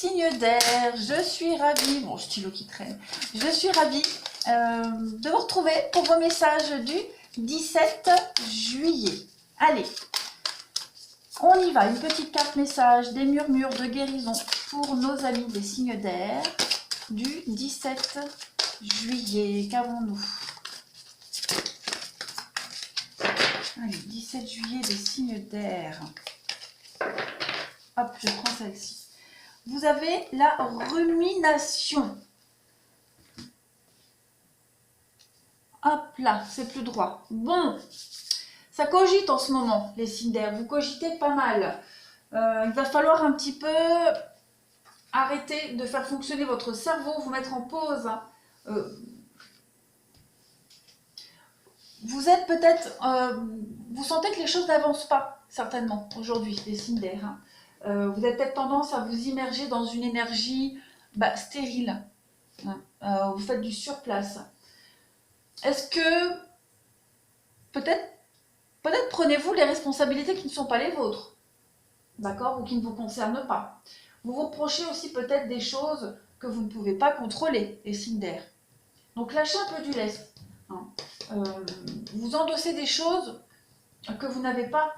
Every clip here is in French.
signes d'air, je suis ravie, bon stylo qui traîne, je suis ravie de vous retrouver pour vos messages du 17 juillet. Allez, on y va, une petite carte message, des murmures de guérison pour nos amis des signes d'air du 17 juillet. Qu'avons-nous? Allez, 17 juillet des signes d'air. Hop, je prends celle-ci. Vous avez la rumination. Hop là, c'est plus droit. Bon, ça cogite en ce moment, les signes d'air. Vous cogitez pas mal. Il va falloir un petit peu arrêter de faire fonctionner votre cerveau, vous mettre en pause. Vous êtes peut-être... vous sentez que les choses n'avancent pas, certainement, aujourd'hui, les signes d'air. Hein. Vous avez peut-être tendance à vous immerger dans une énergie stérile. Hein. Vous faites du surplace. Est-ce que peut-être prenez-vous les responsabilités qui ne sont pas les vôtres, d'accord, ou qui ne vous concernent pas. Vous vous reprochez aussi peut-être des choses que vous ne pouvez pas contrôler, les signes d'air. Donc lâchez un peu du lest. Hein. Vous endossez des choses que vous n'avez pas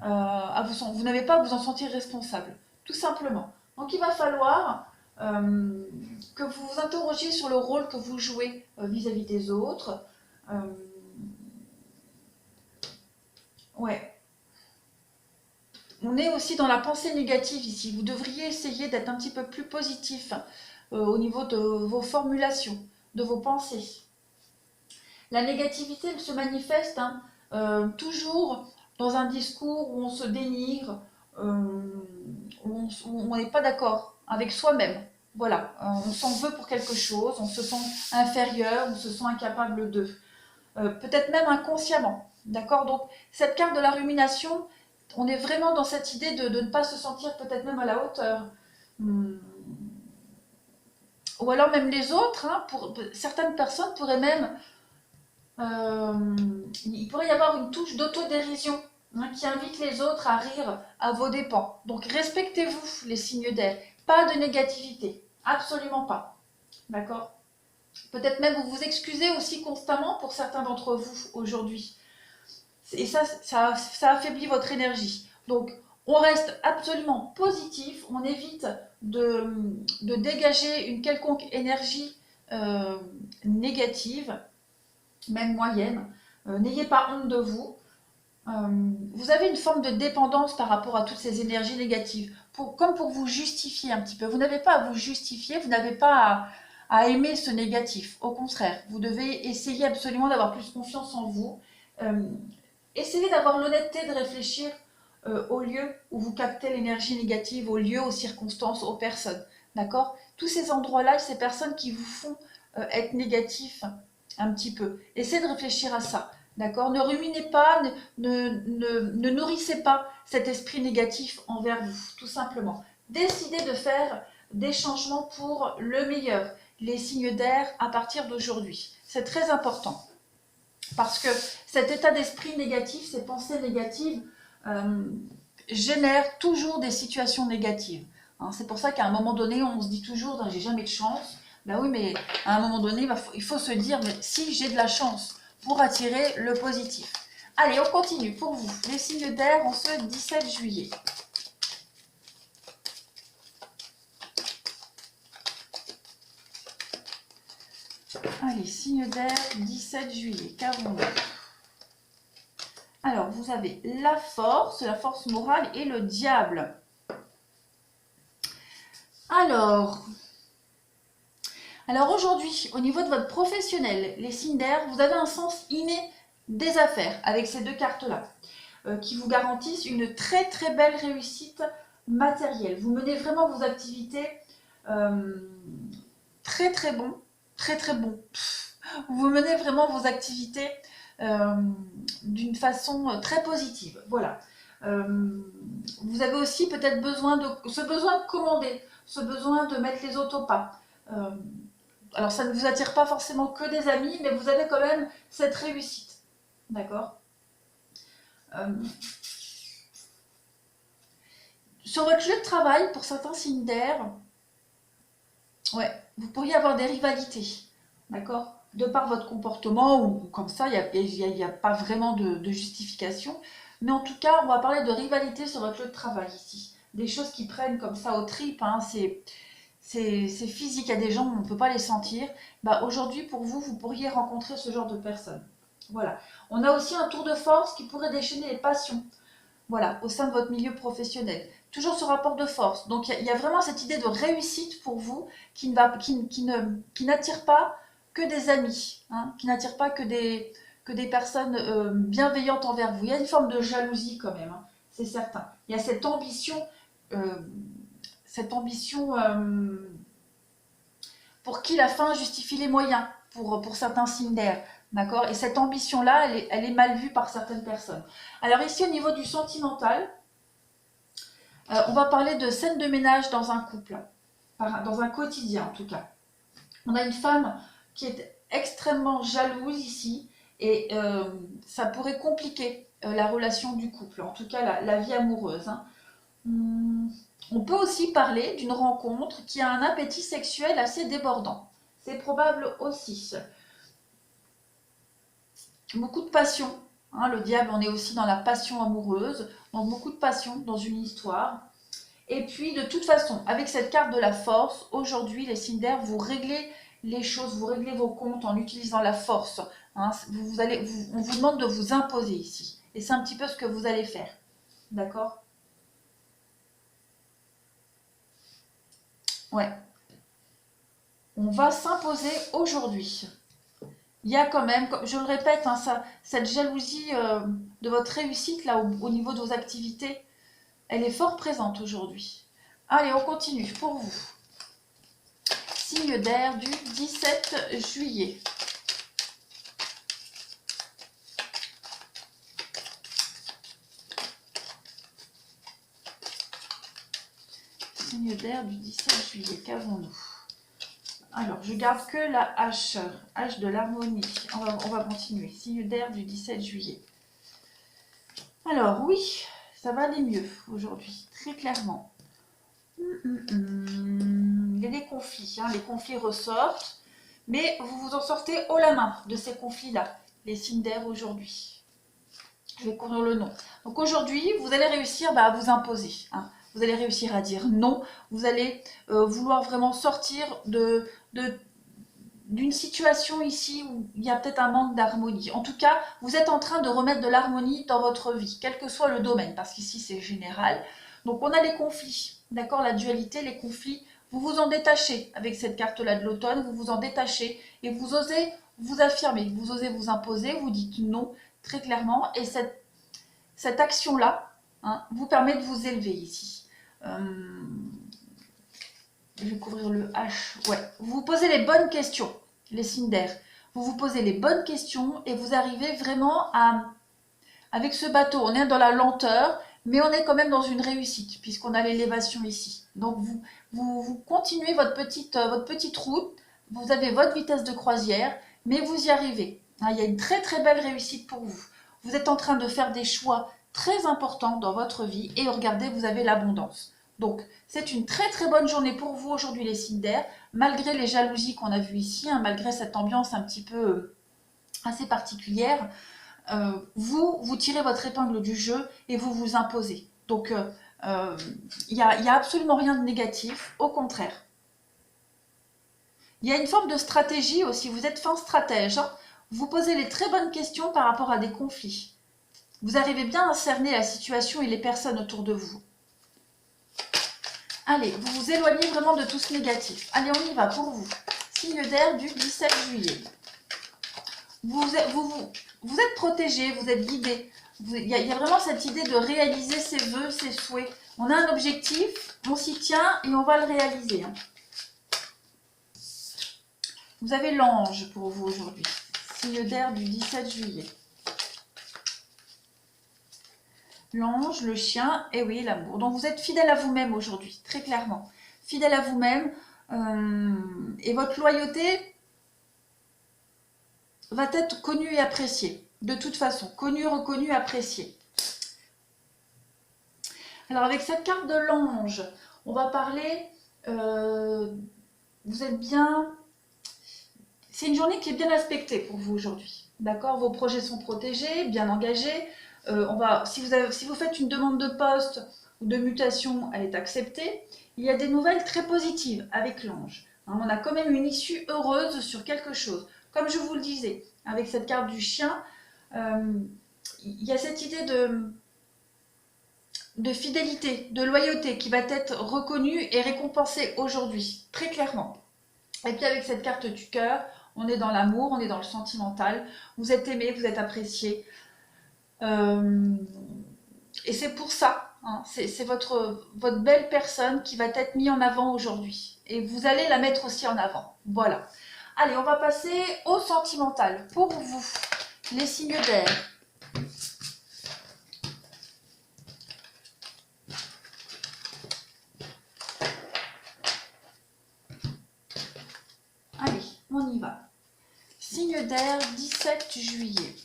vous n'avez pas à vous en sentir responsable, tout simplement. Donc il va falloir que vous vous interrogiez sur le rôle que vous jouez vis-à-vis des autres. Ouais. On est aussi dans la pensée négative ici. Vous devriez essayer d'être un petit peu plus positif au niveau de vos formulations, de vos pensées. La négativité, elle se manifeste toujours dans un discours où on se dénigre, où on n'est pas d'accord avec soi-même. Voilà, on s'en veut pour quelque chose, on se sent inférieur, on se sent incapable de. Peut-être même inconsciemment. D'accord? Donc, cette carte de la rumination, on est vraiment dans cette idée de ne pas se sentir peut-être même à la hauteur. Ou alors même les autres, hein, certaines personnes pourraient même... il pourrait y avoir une touche d'autodérision qui invite les autres à rire à vos dépens. Donc respectez-vous les signes d'air. Pas de négativité. Absolument pas. D'accord? Peut-être même vous vous excusez aussi constamment pour certains d'entre vous aujourd'hui. Et ça affaiblit votre énergie. Donc, on reste absolument positif, on évite de dégager une quelconque énergie négative, même moyenne. N'ayez pas honte de vous. Vous avez une forme de dépendance par rapport à toutes ces énergies négatives, comme pour vous justifier un petit peu. Vous n'avez pas à vous justifier, vous n'avez pas à aimer ce négatif. Au contraire, vous devez essayer absolument d'avoir plus confiance en vous. Essayez d'avoir l'honnêteté de réfléchir au lieu où vous captez l'énergie négative, au lieu, aux circonstances, aux personnes. D'accord? Tous ces endroits-là, ces personnes qui vous font être négatifs un petit peu. Essayez de réfléchir à ça. D'accord? Ne ruminez pas, ne nourrissez pas cet esprit négatif envers vous, tout simplement. Décidez de faire des changements pour le meilleur. Les signes d'air à partir d'aujourd'hui. C'est très important. Parce que cet état d'esprit négatif, ces pensées négatives, génèrent toujours des situations négatives. Hein, c'est pour ça qu'à un moment donné, on se dit toujours « j'ai jamais de chance ». Ben oui, mais à un moment donné, il faut se dire « mais si j'ai de la chance » pour attirer le positif. Allez, on continue pour vous. Les signes d'air en ce 17 juillet. Allez, signe d'air, 17 juillet, qu'avons-nous? Alors, vous avez la force morale et le diable. Alors aujourd'hui, au niveau de votre professionnel, les signes d'air, vous avez un sens inné des affaires avec ces deux cartes-là, qui vous garantissent une très très belle réussite matérielle. Vous menez vraiment vos activités très très bon. Vous menez vraiment vos activités d'une façon très positive. Voilà. Vous avez aussi peut-être besoin de commander, ce besoin de mettre les autres au pas. Alors ça ne vous attire pas forcément que des amis, mais vous avez quand même cette réussite. D'accord? Sur votre lieu de travail, pour certains signes d'air, ouais, vous pourriez avoir des rivalités, d'accord? De par votre comportement ou comme ça, il y a pas vraiment de justification. Mais en tout cas, on va parler de rivalité sur votre lieu de travail ici. Des choses qui prennent comme ça aux tripes, hein, c'est physique, il y a des gens, on ne peut pas les sentir. Bah, aujourd'hui, pour vous, vous pourriez rencontrer ce genre de personnes. Voilà. On a aussi un tour de force qui pourrait déchaîner les passions. Voilà, au sein de votre milieu professionnel. Toujours ce rapport de force. Donc il y a vraiment cette idée de réussite pour vous qui n'attire pas que des amis, hein, qui n'attire pas que des personnes bienveillantes envers vous. Il y a une forme de jalousie quand même, hein, c'est certain. Il y a euh, cette ambition pour qui la fin justifie les moyens, pour certains signes d'air. D'accord. Et cette ambition-là, elle est mal vue par certaines personnes. Alors ici, au niveau du sentimental, on va parler de scène de ménage dans un couple, dans un quotidien en tout cas. On a une femme qui est extrêmement jalouse ici et ça pourrait compliquer la relation du couple, en tout cas la vie amoureuse, hein. On peut aussi parler d'une rencontre qui a un appétit sexuel assez débordant. C'est probable aussi. Beaucoup de passion, hein, le diable, on est aussi dans la passion amoureuse, donc beaucoup de passion dans une histoire. Et puis, de toute façon, avec cette carte de la force, aujourd'hui, les signes d'air, vous réglez les choses, vous réglez vos comptes en utilisant la force, hein. On vous demande de vous imposer ici. Et c'est un petit peu ce que vous allez faire. D'accord? Ouais. On va s'imposer aujourd'hui. Il y a quand même, je le répète, hein, cette jalousie de votre réussite là au niveau de vos activités, elle est fort présente aujourd'hui. Allez, on continue pour vous. Signe d'air du 17 juillet. Signe d'air du 17 juillet, qu'avons-nous? Alors, je garde que la H, H de l'harmonie. On va continuer. Signe d'air du 17 juillet. Alors, oui, ça va aller mieux aujourd'hui, très clairement. Il y a des conflits, hein, les conflits ressortent, mais vous vous en sortez haut la main de ces conflits-là, les signes d'air aujourd'hui. Je vais couvrir le nom. Donc aujourd'hui, vous allez réussir à vous imposer, hein. Vous allez réussir à dire non, vous allez vouloir vraiment sortir d'une situation ici où il y a peut-être un manque d'harmonie. En tout cas, vous êtes en train de remettre de l'harmonie dans votre vie, quel que soit le domaine, parce qu'ici c'est général. Donc on a les conflits, d'accord, la dualité, les conflits. Vous vous en détachez avec cette carte-là de l'automne, vous vous en détachez et vous osez vous affirmer, vous osez vous imposer, vous dites non très clairement et cette action-là, hein, vous permet de vous élever ici. Je vais couvrir le H. Ouais. Vous vous posez les bonnes questions, les signes d'air. Vous vous posez les bonnes questions et vous arrivez vraiment à... Avec ce bateau, on est dans la lenteur, mais on est quand même dans une réussite, puisqu'on a l'élévation ici. Donc vous continuez votre petite route, vous avez votre vitesse de croisière, mais vous y arrivez. Hein, il y a une très très belle réussite pour vous. Vous êtes en train de faire des choix très importants dans votre vie et regardez, vous avez l'abondance. Donc c'est une très très bonne journée pour vous aujourd'hui les signes d'air, malgré les jalousies qu'on a vues ici, hein, malgré cette ambiance un petit peu assez particulière. Vous tirez votre épingle du jeu et vous vous imposez. Donc, il n'y a absolument rien de négatif, au contraire. Il y a une forme de stratégie aussi, vous êtes fin stratège, hein. Vous posez les très bonnes questions par rapport à des conflits. Vous arrivez bien à cerner la situation et les personnes autour de vous. Allez, vous vous éloignez vraiment de tout ce négatif. Allez, on y va pour vous. Signe d'air du 17 juillet. Vous êtes protégé, vous êtes guidé. Il y a vraiment cette idée de réaliser ses vœux, ses souhaits. On a un objectif, on s'y tient et on va le réaliser, hein. Vous avez l'ange pour vous aujourd'hui. Signe d'air du 17 juillet. L'ange, le chien, et oui, l'amour. Donc vous êtes fidèle à vous-même aujourd'hui, très clairement. Fidèle à vous-même. Et votre loyauté va être connue et appréciée. De toute façon, connue, reconnue, appréciée. Alors avec cette carte de l'ange, on va parler, vous êtes bien, c'est une journée qui est bien aspectée pour vous aujourd'hui. D'accord? Vos projets sont protégés, bien engagés. Si vous faites une demande de poste ou de mutation, elle est acceptée. Il y a des nouvelles très positives avec l'ange. Hein, on a quand même une issue heureuse sur quelque chose. Comme je vous le disais, avec cette carte du chien, il y a cette idée de fidélité, de loyauté qui va être reconnue et récompensée aujourd'hui, très clairement. Et puis avec cette carte du cœur, on est dans l'amour, on est dans le sentimental, vous êtes aimé, vous êtes apprécié. Et c'est pour ça, hein, c'est votre belle personne qui va être mise en avant aujourd'hui. Et vous allez la mettre aussi en avant. Voilà. Allez, on va passer au sentimental. Pour vous, les signes d'air. Allez, on y va. Signe d'air, 17 juillet.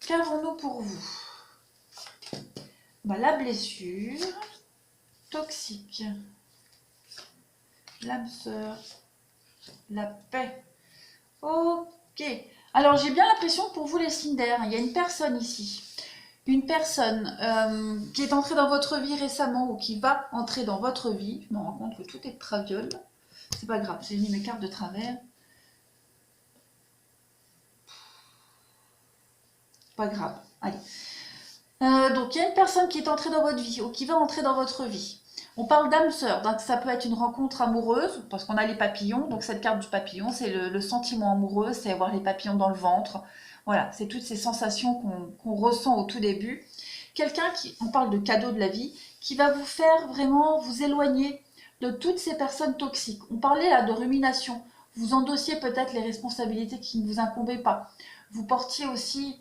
Qu'avons-nous pour vous? La blessure, toxique, l'âme sœur, la paix. Ok. Alors j'ai bien l'impression pour vous les signes d'air, il y a une personne ici. Une personne qui est entrée dans votre vie récemment ou qui va entrer dans votre vie. Je me rends compte que tout est traviole. C'est pas grave, j'ai mis mes cartes de travers. Pas grave, allez. Donc il y a une personne qui est entrée dans votre vie ou qui va entrer dans votre vie. On parle d'âme sœur, donc ça peut être une rencontre amoureuse, parce qu'on a les papillons, donc cette carte du papillon, c'est le sentiment amoureux, c'est avoir les papillons dans le ventre. Voilà, c'est toutes ces sensations qu'on ressent au tout début. Quelqu'un qui, on parle de cadeau de la vie, qui va vous faire vraiment vous éloigner de toutes ces personnes toxiques. On parlait là de rumination. Vous endossiez peut-être les responsabilités qui ne vous incombaient pas. Vous portiez aussi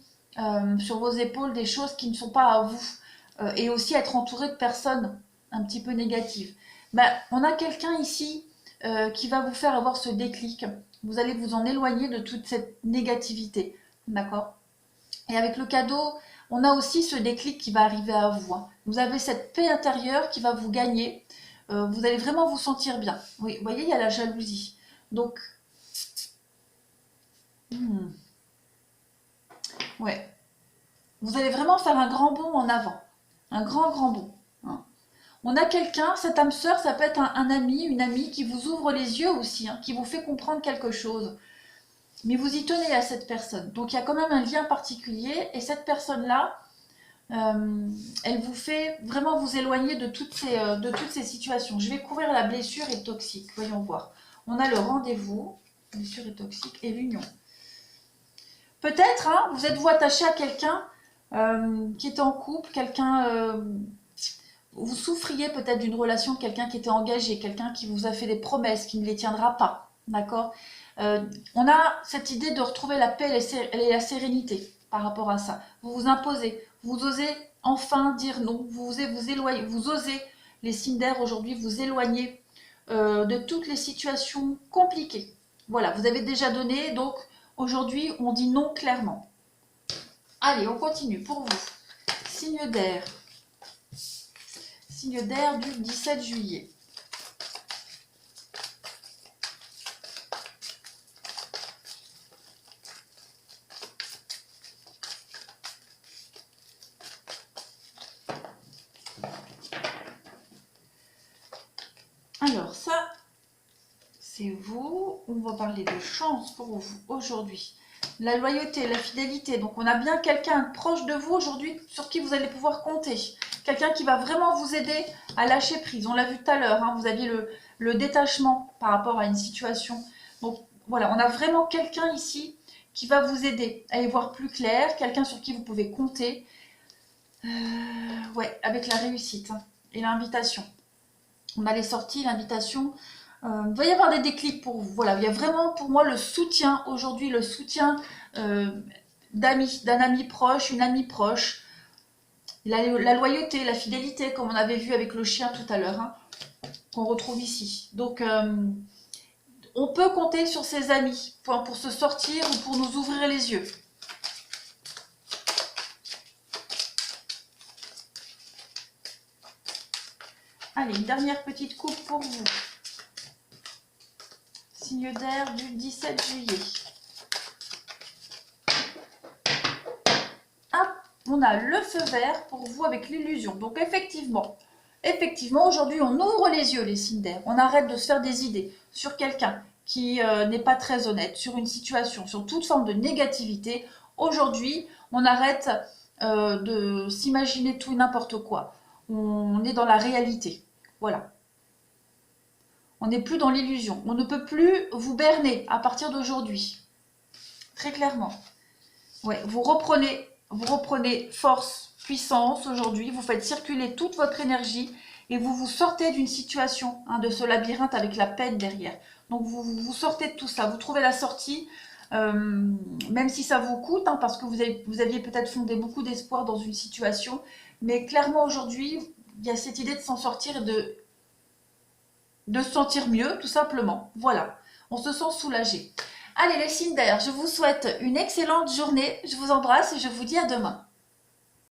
sur vos épaules des choses qui ne sont pas à vous. Et aussi être entouré de personnes un petit peu négatives. On a quelqu'un ici qui va vous faire avoir ce déclic. Vous allez vous en éloigner de toute cette négativité. D'accord? Et avec le cadeau, on a aussi ce déclic qui va arriver à vous. Hein. Vous avez cette paix intérieure qui va vous gagner. Vous allez vraiment vous sentir bien. Oui, vous voyez, il y a la jalousie. Donc, ouais. Vous allez vraiment faire un grand bond en avant. Un grand bond. Hein. On a quelqu'un, cette âme sœur, ça peut être un ami, une amie qui vous ouvre les yeux aussi, hein, qui vous fait comprendre quelque chose. Mais vous y tenez à cette personne. Donc il y a quand même un lien particulier. Et cette personne-là, elle vous fait vraiment vous éloigner de toutes ces situations. Je vais couvrir la blessure et toxique. Voyons voir. On a le rendez-vous, blessure et toxique, et l'union. Peut-être, hein, vous êtes-vous attaché à quelqu'un qui était en couple, quelqu'un... vous souffriez peut-être d'une relation de quelqu'un qui était engagé, quelqu'un qui vous a fait des promesses, qui ne les tiendra pas. D'accord? On a cette idée de retrouver la paix et la sérénité par rapport à ça. Vous vous imposez, vous osez enfin dire non, vous osez vous éloigner, vous osez, les signes d'air aujourd'hui, vous éloigner de toutes les situations compliquées. Voilà, vous avez déjà donné, donc aujourd'hui on dit non clairement. Allez, on continue pour vous. Signe d'air. Signe d'air du 17 juillet. Alors ça, c'est vous. On va parler de chance pour vous aujourd'hui. La loyauté, la fidélité. Donc on a bien quelqu'un proche de vous aujourd'hui sur qui vous allez pouvoir compter. Quelqu'un qui va vraiment vous aider à lâcher prise. On l'a vu tout à l'heure, hein, vous aviez le détachement par rapport à une situation. Donc voilà, on a vraiment quelqu'un ici qui va vous aider à y voir plus clair. Quelqu'un sur qui vous pouvez compter. Ouais, avec la réussite hein, et l'invitation. On a les sorties, l'invitation. Il va y avoir des déclics pour vous. Voilà, il y a vraiment pour moi le soutien aujourd'hui, le soutien d'amis, d'un ami proche, une amie proche. La loyauté, la fidélité, comme on avait vu avec le chien tout à l'heure. Hein. qu'on retrouve ici. Donc, on peut compter sur ses amis pour se sortir ou pour nous ouvrir les yeux. Allez, une dernière petite coupe pour vous. Signe d'air du 17 juillet. Hop, on a le feu vert pour vous avec l'illusion. Donc effectivement, aujourd'hui, on ouvre les yeux, les signes d'air. On arrête de se faire des idées sur quelqu'un qui n'est pas très honnête, sur une situation, sur toute forme de négativité. Aujourd'hui, on arrête de s'imaginer tout et n'importe quoi. On est dans la réalité. Voilà. On n'est plus dans l'illusion. On ne peut plus vous berner à partir d'aujourd'hui. Très clairement. Ouais, vous reprenez force, puissance aujourd'hui. Vous faites circuler toute votre énergie et vous vous sortez d'une situation, de ce labyrinthe avec la peine derrière. Donc vous sortez de tout ça. Vous trouvez la sortie, même si ça vous coûte, parce que vous aviez peut-être fondé beaucoup d'espoir dans une situation. Mais clairement aujourd'hui, il y a cette idée de s'en sortir et de se sentir mieux, tout simplement. Voilà, on se sent soulagé. Allez les signes d'air, je vous souhaite une excellente journée. Je vous embrasse et je vous dis à demain.